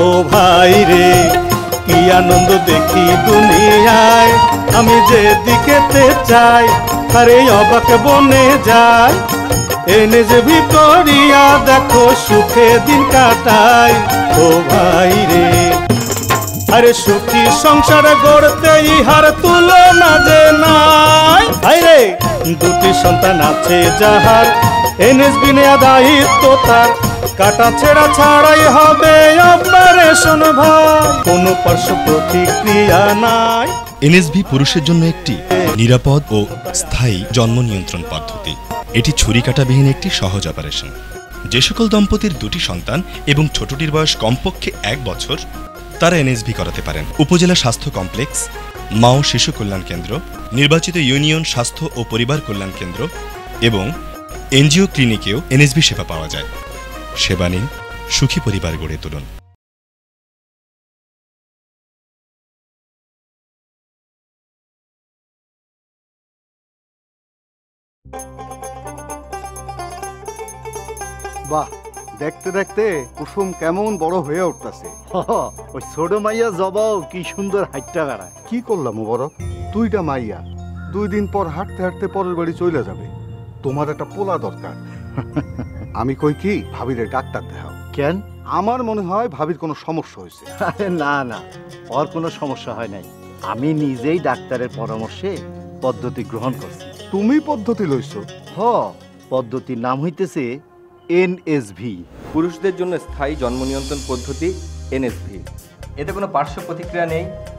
ও ভাই রে কি আনন্দ দেখি দুনিয়ায়, আমি যে দিকেতে চাই আরে অবাক বনে যায়। এনএসভি করিয়া দেখো সুখে দিন কাটাই ও ভাই রে। আরে সুখী সংসার গড়তে ইহার তুলনা যে নাই। ভাই রে দুটি সন্তান আছে যাহার, এনএসবি নেয়া দায়িত্ব তার, কাটা ছেঁড়া ছাড়াই হবে অপারেশন ভাই, কোনো পার্শ্ব প্রতিক্রিয়া নাই। এনএসবি পুরুষের জন্য একটি নিরাপদ ও স্থায়ী জন্ম নিয়ন্ত্রণ পদ্ধতি। এটি ছুরি কাটাবিহীন একটি সহজ অপারেশন। যে সকল দম্পতির দুটি সন্তান এবং ছোটটির বয়স কমপক্ষে 1 বছর তারা এনএসবি করাতে পারেন। উপজেলা স্বাস্থ্য কমপ্লেক্স, মা ও শিশু কল্যাণ কেন্দ্র, নির্বাচিত ইউনিয়ন স্বাস্থ্য ও পরিবার কল্যাণ কেন্দ্র এবং এনজিও ক্লিনিকেও এনএসবি সেবা পাওয়া যায়। সেবা নিন, সুখী পরিবার গড়ে তুলুন। বাহ, দেখতে দেখতে কুসুম কেমন বড় হয়ে উঠতেছে। ওই ছোট মাইয়া জবাও কি সুন্দর হাইটটা বেড়ায়। কি করলাম মোবারক, দুইটা মাইয়া 2 দিন পর হাঁটতে হাঁটতে পরের বাড়ি চলে যাবে। তোমার একটা পোলা দরকার। আমি কই কি ভাবিরে ডাক্তার দেখাও। কেন? আমার মনে হয় ভাবির কোনো সমস্যা হয়েছে। না না, ওর কোনো সমস্যা হয় নাই। আমি নিজেই ডাক্তারের পরামর্শে পদ্ধতি গ্রহণ করছি। তুমি পদ্ধতি লইছো? পদ্ধতির নাম হইতেছে এনএসভি, পুরুষদের জন্য স্থায়ী জন্ম নিয়ন্ত্রণ পদ্ধতি এনএসভি। এতে কোনো পার্শ্ব প্রতিক্রিয়া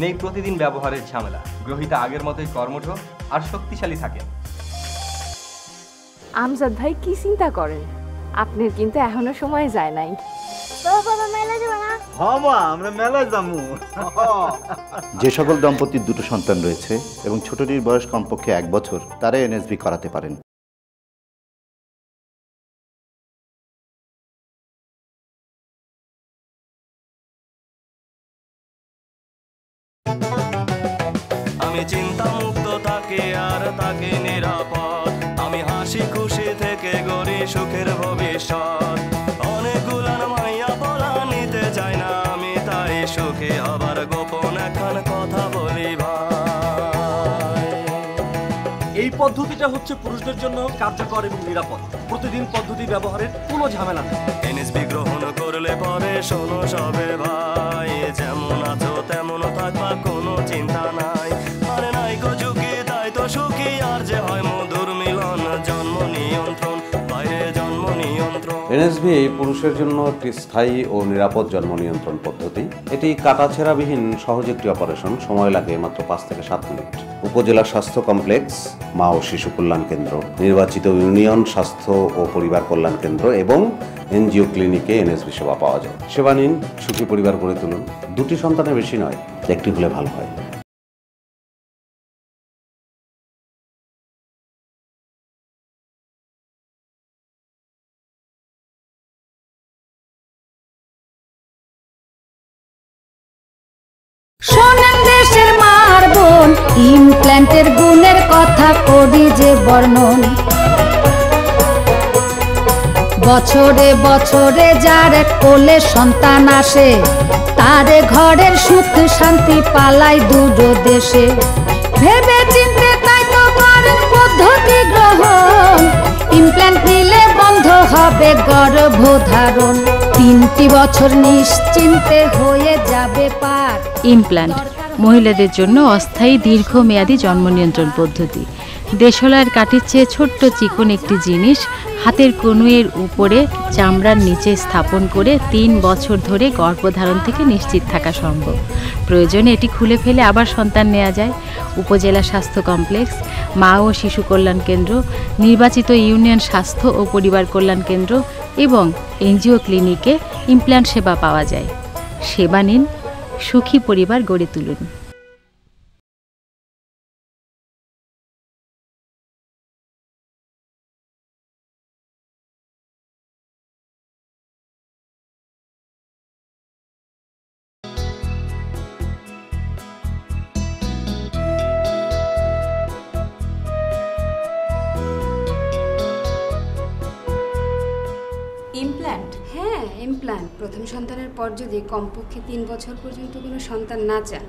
নেই প্রতিদিন ব্যবহারের ঝামেলা। গ্রহীতা আগের মতোই কর্মঠ আর শক্তিশালী থাকেন। আমজাদ ভাই কি চিন্তা করেন, আপনার কিন্তু এখনো সময় যায় নাই। আমরা মেলা যাবো। যে সকল দম্পতির দুটো সন্তান রয়েছে এবং ছোটটির বয়স কমপক্ষে 1 বছর তারা এনএসভি করাতে পারেন। আমি চিন্তা মুক্ত থাকে আর তাকে নিরাপদ, আমি হাসি খুশি থেকে গড়ি সুখের ভবিষ্যৎ। অনেকগুলান মাইয়া বলা নিতে চাই না আমি, তাই সুখে আবার গোপন একখান কথা বলি ভাই। এই পদ্ধতিটা হচ্ছে পুরুষদের জন্য কার্যকর এবং নিরাপদ। প্রতিদিন পদ্ধতি ব্যবহারের কোনো ঝামেলা নেই। এনএসবি গ্রহণ করলে পরে শোনো সবে ভাই, যেমন আছো তেমন থাকবা, কোনো চিন্তা নাই। আরে নাই গো ঝুঁকি তাই তো সুখী, আর যে হয় মধুর মিলন, জন্ম নিয়ন্ত্রণ বাইরে জন্ম নিয়ন্ত্রণ। এনএসভি পুরুষের জন্য একটি স্থায়ী ও নিরাপদ জন্ম নিয়ন্ত্রণ পদ্ধতি। এটি কাটাছেঁড়াবিহীন সহজ একটি অপারেশন, সময় লাগে মাত্র 5 থেকে 7 মিনিট। উপজেলা স্বাস্থ্য কমপ্লেক্স, মা ও শিশু কল্যাণ কেন্দ্র, নির্বাচিত ইউনিয়ন স্বাস্থ্য ও পরিবার কল্যাণ কেন্দ্র এবং এনজিও ক্লিনিকে এনএসভি সেবা পাওয়া যায়। সেবা নিন, সুখী পরিবার গড়ে তুলুন। 2টি সন্তানের বেশি নয়, একটি হলে ভালো হয়। শোনেন দেশের মার বোন, ইমপ্ল্যান্টের গুণের কথা করি যে বর্ণন। বছরে বছরে যার কোলে সন্তান আসে, তারে ঘরের সুখ শান্তি পালাই দূর দেশে। ভেবে চিনতে তাই তো করেন পদ্ধতি গ্রহণ, ইমপ্ল্যান্ট নিলে বন্ধ হবে গর্ভধারণ। 3টি বছর নিশ্চিন্তে হয়ে যাবে পার। ইমপ্ল্যান্ট মহিলাদের জন্য অস্থায়ী দীর্ঘমেয়াদী জন্ম নিয়ন্ত্রণ পদ্ধতি। দেশলার কাঠির চেয়ে ছোট্ট চিকন একটি জিনিস হাতের কনুইয়ের উপরে চামড়ার নিচে স্থাপন করে 3 বছর ধরে গর্ভধারণ থেকে নিশ্চিত থাকা সম্ভব। প্রয়োজনে এটি খুলে ফেলে আবার সন্তান নেওয়া যায়। উপজেলা স্বাস্থ্য কমপ্লেক্স, মা ও শিশু কল্যাণ কেন্দ্র, নির্বাচিত ইউনিয়ন স্বাস্থ্য ও পরিবার কল্যাণ কেন্দ্র এবং এনজিও ক্লিনিকে ইমপ্ল্যান্ট সেবা পাওয়া যায়। সেবা নিন, সুখী পরিবার গড়ে তুলুন। ইমপ্ল্যান্ট? হ্যাঁ ইমপ্ল্যান্ট। প্ল্যান। প্রথম সন্তানের পর যদি কমপক্ষে 3 বছর পর্যন্ত কোনো সন্তান না চান,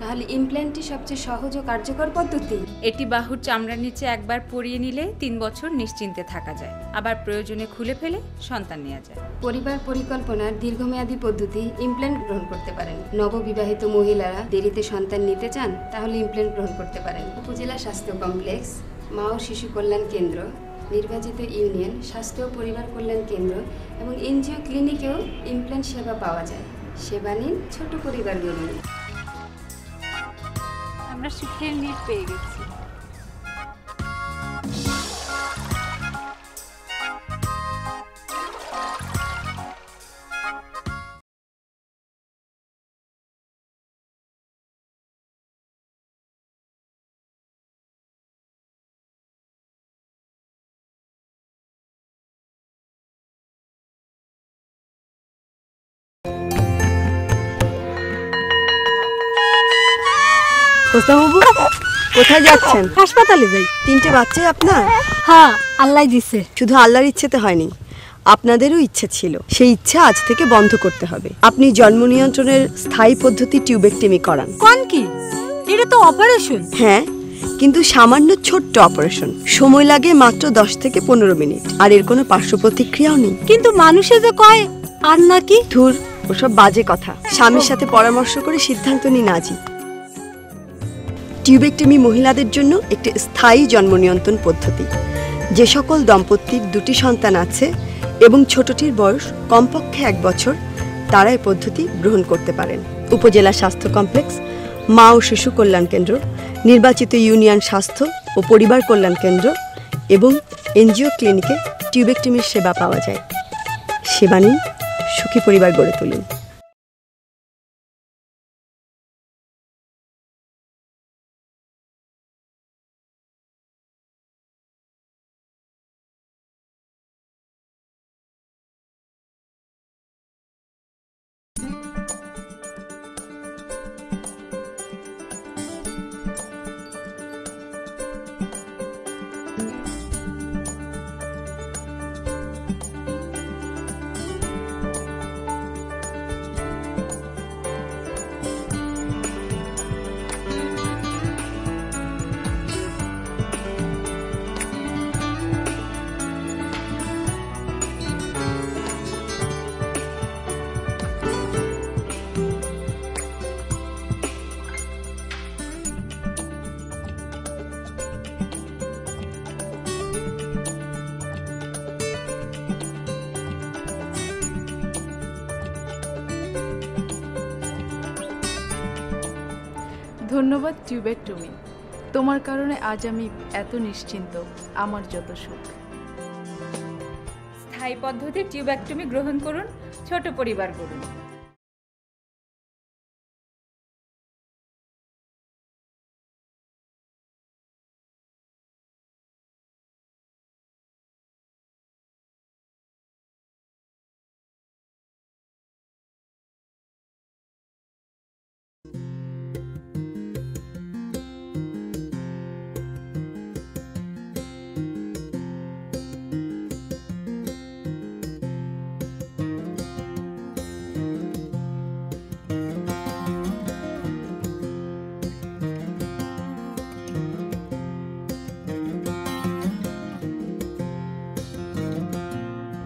তাহলে ইমপ্ল্যান্টই সবচেয়ে সহজ ও কার্যকর পদ্ধতি। এটি বাহুর চামড়ার নিচে একবার পরিয়ে নিলে 3 বছর নিশ্চিন্তে থাকা যায়, আবার প্রয়োজনে খুলে ফেলে সন্তান নেওয়া যায়। পরিবার পরিকল্পনার দীর্ঘমেয়াদী পদ্ধতি ইমপ্ল্যান্ট গ্রহণ করতে পারেন। নববিবাহিত মহিলারা দেরিতে সন্তান নিতে চান, তাহলে ইমপ্ল্যান্ট গ্রহণ করতে পারেন। উপজেলা স্বাস্থ্য কমপ্লেক্স, মা ও শিশু কল্যাণ কেন্দ্র, নির্বাচিত ইউনিয়ন স্বাস্থ্য ও পরিবার কল্যাণ কেন্দ্র এবং এনজিও ক্লিনিকেও ইমপ্ল্যান্ট সেবা পাওয়া যায়। সেবা নিন, ছোট পরিবার গড়ুন। আমরা সুখের নীড় পেয়ে গেছি। বাবু কোথায় যাচ্ছেন? হাসপাতালে যাই। 3টে বাচ্চাই আপনার? হ্যাঁ, আল্লাহ দিছে। শুধু আল্লাহর ইচ্ছেতে হয়নি, আপনাদেরও ইচ্ছে ছিল। সেই ইচ্ছা আজ থেকে বন্ধ করতে হবে। আপনি জন্ম নিয়ন্ত্রণের স্থায়ী পদ্ধতি টিউবেক্টমি করান। কোন কি? এটা তো অপারেশন। হ্যাঁ, কিন্তু সামান্য ছোট্ট অপারেশন। সময় লাগে মাত্র 10 থেকে 15 মিনিট, আর এর কোনো পার্শ্ব প্রতিক্রিয়াও নেই। কিন্তু মানুষে যে কয় আর নাকি। ধুর, ওসব বাজে কথা। স্বামীর সাথে পরামর্শ করে সিদ্ধান্ত নিন আজই। টিউবেক্টমি মহিলাদের জন্য একটি স্থায়ী জন্ম নিয়ন্ত্রণ পদ্ধতি। যে সকল দম্পতির 2টি সন্তান আছে এবং ছোটটির বয়স কমপক্ষে 1 বছর, তারা এই পদ্ধতি গ্রহণ করতে পারেন। উপজেলা স্বাস্থ্য কমপ্লেক্স, মা ও শিশু কল্যাণ কেন্দ্র, নির্বাচিত ইউনিয়ন স্বাস্থ্য ও পরিবার কল্যাণ কেন্দ্র এবং এনজিও ক্লিনিকে টিউবেক্টমির সেবা পাওয়া যায়। সেবা নিন, সুখী পরিবার গড়ে তুলুন। ধন্যবাদ টিউবেক্টমি। তোমার কারণে আজ আমি এত নিশ্চিন্ত, আমার যত সুখ। স্থায়ী পদ্ধতির টিউবেক্টমি গ্রহণ করুন, ছোট পরিবার গড়ুন।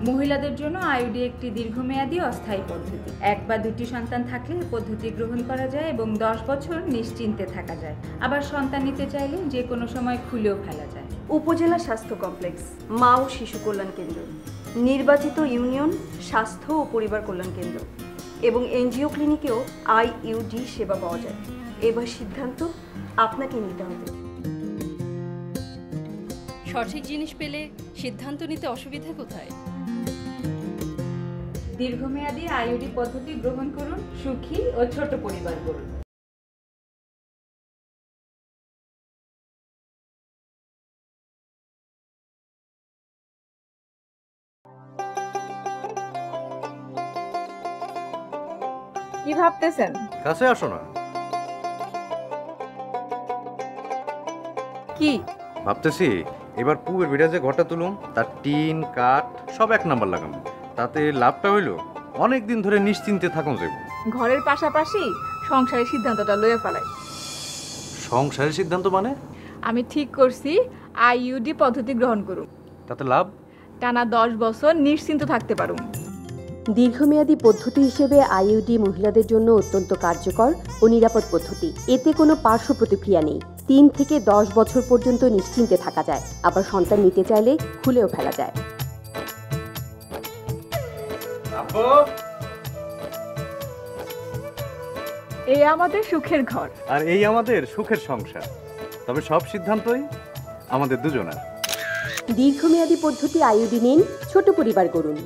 মহিলাদের জন্য আইইউডি একটি দীর্ঘমেয়াদী অস্থায়ী পদ্ধতি। 1 বা 2টি সন্তান থাকলে পদ্ধতি গ্রহণ করা যায় এবং 10 বছর নিশ্চিন্তে থাকা যায়। আবার সন্তান নিতে চাইলে যে কোনো সময় খুলেও ফেলা যায়। উপজেলা স্বাস্থ্য কমপ্লেক্স, মা ও শিশু কল্যাণ কেন্দ্র, নির্বাচিত ইউনিয়ন স্বাস্থ্য ও পরিবার কল্যাণ কেন্দ্র এবং এনজিও ক্লিনিকেও আইইউডি সেবা পাওয়া যায়। এবার সিদ্ধান্ত আপনাকে নিতে হবে। সঠিক জিনিস পেলে সিদ্ধান্ত নিতে অসুবিধা কোথায়? দীর্ঘমেয়াদী আইইউডি পদ্ধতি গ্রহণ করুন, সুখী ও ছোট পরিবার গড়ুন। কি ভাবতেছেন? কাছে আসো না। কি ভাবতেছি এবার পুবের বিড়া যে ঘরটা তুলুম, তার টিন কাঠ সব 1 নাম্বার লাগাম। তাতে লাভটা হইলো অনেক দিন ধরে নিশ্চিন্তে থাকুন যাইব। ঘরের পাশাপাশি সংসারের সিদ্ধান্তটা লইয়া ফেলাই। সংসারের সিদ্ধান্ত মানে? আমি ঠিক করছি আইইউডি পদ্ধতি গ্রহণ করুন। তাতে লাভ? টানা 10 বছর নিশ্চিন্ত থাকতে পারুন। দীর্ঘমেয়াদী পদ্ধতি হিসেবে আইইউডি মহিলাদের জন্য অত্যন্ত কার্যকর ও নিরাপদ পদ্ধতি। এতে কোনো পার্শ্ব প্রতিক্রিয়া নেই। 3 থেকে 10 বছর পর্যন্ত নিশ্চিন্তে থাকা যায়। আবার সন্তান নিতে চাইলে খুলেও ফেলা যায়। এই আমাদের সুখের ঘর আর এই আমাদের সুখের সংসার। তবে সব সিদ্ধান্তই আমাদের দুজনের। দীর্ঘমেয়াদী পদ্ধতি আইইউডি নিন, ছোট পরিবার গড়ুন।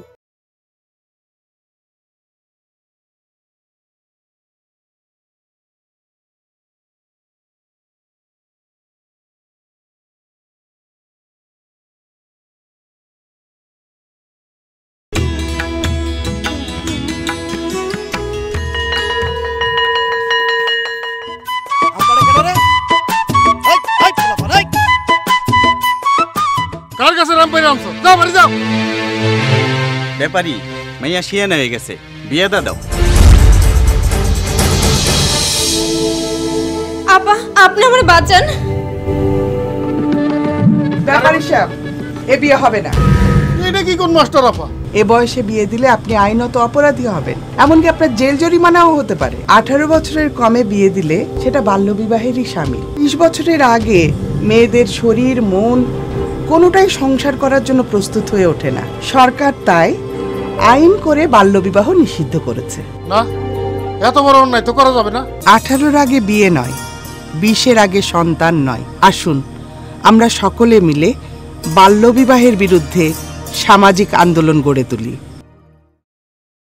কার কাছে রাম পাই রামছো? যাও বাড়ি যাও। ব্যাপারী মাইয়া শিয়ানা হয়ে গেছে, বিয়ে দাও। আপা আপনি আমার বাঁচান। ব্যাপারী সাহেব, এ বিয়ে হবে না। এটা কি কোন মাস্টার আপা? এ বয়সে বিয়ে দিলে আপনি আইনত অপরাধী হবেন, এমনকি আপনার জেল জরিমানাও হতে পারে। 18 বছরের কমে বিয়ে দিলে সেটা বাল্যবিবাহেরই শামিল। 20 বছরের আগে মেয়েদের শরীর মন কোনোটাই সংসার করার জন্য প্রস্তুত হয়ে ওঠে না। সরকার তাই আইন করে বাল্যবিবাহ নিষিদ্ধ করেছে। না, এত বড় অন্যায় তো করা যাবে না। 18-র আগে বিয়ে নয়, 20-এর আগে সন্তান নয়। আসুন আমরা সকলে মিলে বাল্যবিবাহের বিরুদ্ধে সামাজিক আন্দোলন গড়ে তুলি।